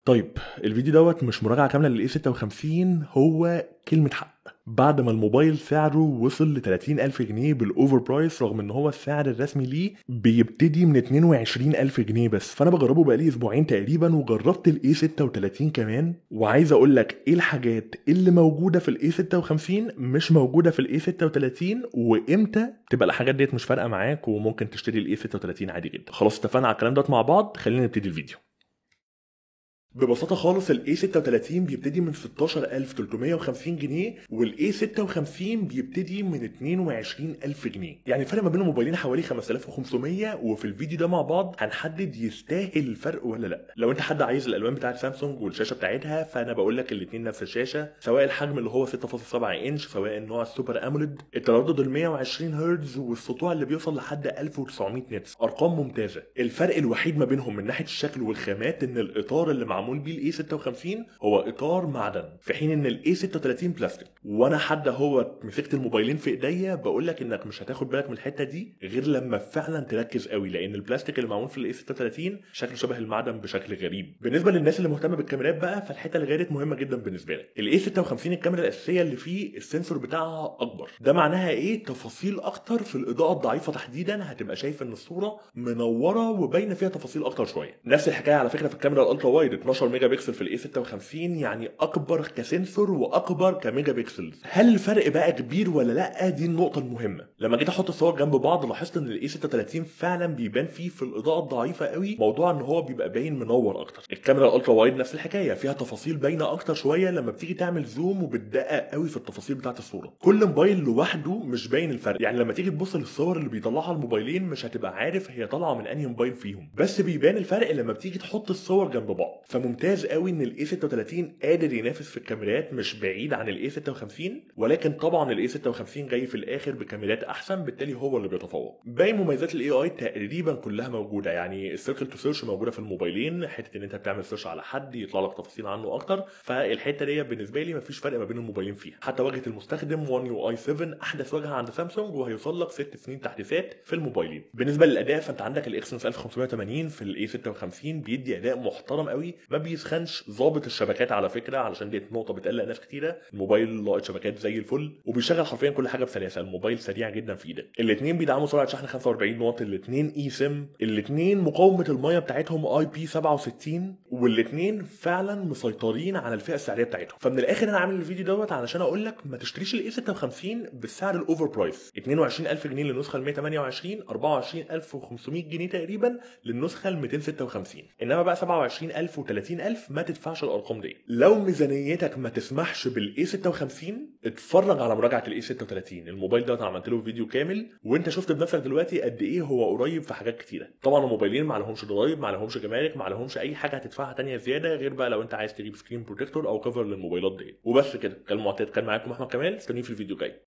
طيب، الفيديو دوت مش مراجعة كاملة للاي 56، هو كلمة حق. بعد ما الموبايل سعره وصل ل 30,000 جنيه بالاوفر برايس، رغم ان هو السعر الرسمي ليه بيبتدي من 22,000 جنيه بس، فانا بجربه بقالي اسبوعين تقريبا، وجربت الاي 36 كمان، وعايز اقول لك ايه الحاجات اللي موجودة في الاي 56 مش موجودة في الاي 36، وامتى تبقى الحاجات ديت مش فارقة معاك وممكن تشتري الاي 36 عادي جدا. خلاص اتفقنا على الكلام دوت مع بعض، خلينا نبتدي الفيديو. ببساطة خالص الاي 36 بيبتدي من 16,350 جنيه، والاي 56 بيبتدي من 22,000 جنيه، يعني الفرق ما بين الموبايلين حوالي 5,500. وفي الفيديو ده مع بعض هنحدد يستاهل الفرق ولا لا. لو انت حد عايز الالوان بتاعت سامسونج والشاشة بتاعتها، فانا بقول لك الاثنين نفس الشاشة، سواء الحجم اللي هو 6.7 انش، سواء النوع السوبر اموليد، التردد ال 120 هرتز، والسطوع اللي بيوصل لحد 1900 نتس، ارقام ممتازة. الفرق الوحيد ما بينهم من ناحية الشكل والخامات ان الاطار اللي معمول بيه الاي 56 هو اطار معدن، في حين ان الاي 36 بلاستيك. وانا حد هو مسكت الموبايلين في ايديا بقول لك انك مش هتاخد بالك من الحته دي غير لما فعلا تركز قوي، لان البلاستيك اللي معمول في الاي 36 شكله شبه المعدن بشكل غريب. بالنسبه للناس اللي مهتمه بالكاميرات بقى، فالحته اللي غيرت مهمه جدا بالنسبه لك. الاي 56 الكاميرا الاساسيه اللي فيه السنسور بتاعها اكبر. ده معناها ايه؟ تفاصيل اكتر في الاضاءه الضعيفه تحديدا، هتبقى شايف ان الصوره منوره وباينه فيها تفاصيل اكتر شويه. نفس الحكايه على فكره في الكاميرا الالترا وايد 12 ميجا بكسل في الاي 56، يعني اكبر كسنسور واكبر كميجا بكسلز. هل الفرق بقى كبير ولا لا؟ دي النقطه المهمه. لما جيت احط الصور جنب بعض لاحظت ان الاي 36 فعلا بيبان فيه في الاضاءه الضعيفه قوي موضوع ان هو بيبقى باين منور اكتر. الكاميرا الالترا وايد نفس الحكايه، فيها تفاصيل باينه اكتر شويه لما بتيجي تعمل زوم وبتدقق قوي في التفاصيل بتاعه الصوره. كل موبايل لوحده مش باين الفرق، يعني لما تيجي تبص للصور اللي بيطلعها الموبايلين مش هتبقى عارف هي طالعه من انهي موبايل فيهم، بس بيبان الفرق لما بتيجي تحط الصور جنب بعض. فممتاز قوي ان الاي 36 قادر ينافس في الكاميرات، مش بعيد عن الاي 56، ولكن طبعا الاي 56 جاي في الاخر بكاميرات احسن، بالتالي هو اللي بيتفوق. باقي مميزات الاي اي تقريبا كلها موجوده، يعني السيركل تو سيرش موجوده في الموبايلين، حته ان انت بتعمل سيرش على حد يطلع لك تفاصيل عنه اكتر، فالحته دي بالنسبه لي مفيش فرق ما بين الموبايلين فيها. حتى واجهه المستخدم One UI 7 احدث واجهه عند سامسونج، وهيوصل لك 6 سنين تحديثات في الموبايلين. بالنسبه للاداء فانت عندك الاكسنس 1580 في الاي 56 بيدي اداء محترم قوي، ما بيسخنش، ظابط الشبكات على فكره، علشان دي نقطه بتقلق ناس كتيره. الموبايل لاقط شبكات زي الفل، وبيشغل حرفيا كل حاجه بسلاسه. الموبايل سريع جدا في ايدك. الاثنين بيدعموا سرعه شحن 45 واط، الاثنين اي سيم، الاثنين مقاومه الميه بتاعتهم اي بي 67، والاثنين فعلا مسيطرين على الفئه السعريه بتاعتهم. فمن الاخر انا عامل الفيديو دوت علشان اقول لك ما تشتريش الاي 56 بالسعر الاوفر برايس، 22,000 جنيه للنسخه ال 128، 24,500 جنيه تقريبا للنسخه ال 256. انما بقى 27,000 و30,000 ما تدفعش الارقام دي. لو ميزانيتك ما تسمحش بالاي 56 اتفرج على مراجعه الاي 36. الموبايل ده انا عملت له فيديو كامل، وانت شفت بنفسك دلوقتي قد ايه هو قريب في حاجات كتيره. طبعا الموبايلين ما لهمش ضرايب، ما لهمش جمارك، ما لهمش اي حاجه هتدفعها تانية زياده، غير بقى لو انت عايز تجيب سكرين بروتكتور او كفر للموبايلات دي. وبس كده، كان معتاد، كان معاكم احمد كمال، استنوني في الفيديو الجاي.